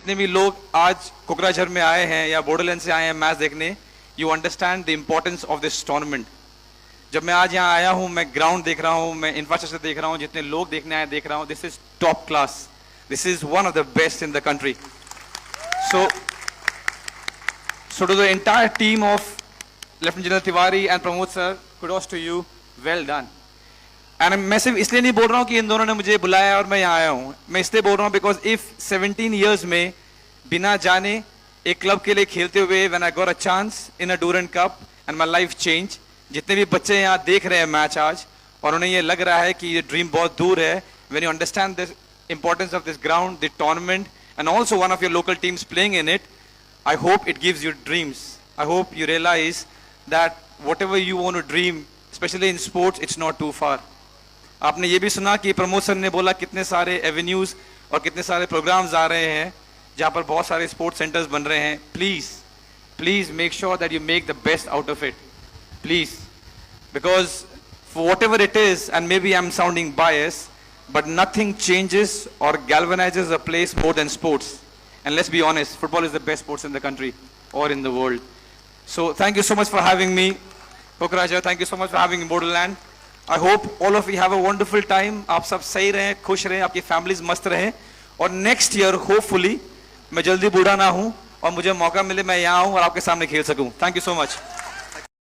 जितने भी लोग आज कोकराझार में आए हैं या बोडोलैंड से आए हैं मैच देखने, you understand the importance of this tournament. जब मैं आज यहाँ आया हूँ, मैं ग्राउंड देख रहा हूँ, मैं इंफ्रास्ट्रक्चर देख रहा हूँ, जितने लोग देखने आए देख रहा हूँ, this is top class, this is one of the best in the country. So to the entire team of Lieutenant General Tiwari and Pramod sir, kudos to you, well done. And मैं सिर्फ इसलिए नहीं बोल रहा हूँ कि इन दोनों ने मुझे बुलाया और मैं यहाँ आया हूँ, मैं इसलिए बोल रहा हूँ because if 17 years में बिना जाने एक क्लब के लिए खेलते हुए when I got a chance in a Durand Cup and my life changed, जितने भी बच्चे यहाँ देख रहे हैं मैच आज और उन्हें ये लग रहा है कि ये ड्रीम बहुत दूर है, when you understand the importance of this ground, the tournament and also one of your local teams playing in it, I hope it gives you dreams. I hope you realize that whatever you want to dream, especially in sports, it's not too far. आपने ये भी सुना कि Pramod sir ने बोला कितने सारे avenues और कितने सारे प्रोग्राम्स आ रहे हैं जहाँ पर बहुत सारे स्पोर्ट्स सेंटर्स बन रहे हैं. Please make sure that you make the best out of it, please, because for whatever it is, and maybe I'm sounding biased, but nothing changes or galvanizes a place more than sports. And let's be honest, football is the best sports in the country or in the world. So thank you so much for having me, Kokrajhar. Thank you so much for having me, Bodoland. I hope all of you have a wonderful time. आप सब सही रहें, खुश रहें, आपकी families मस्त रहें, और next year hopefully मैं जल्दी बूढ़ा ना हूँ और मुझे मौका मिले मैं यहाँ आऊँ और आपके सामने खेल सकूँ. Thank you so much.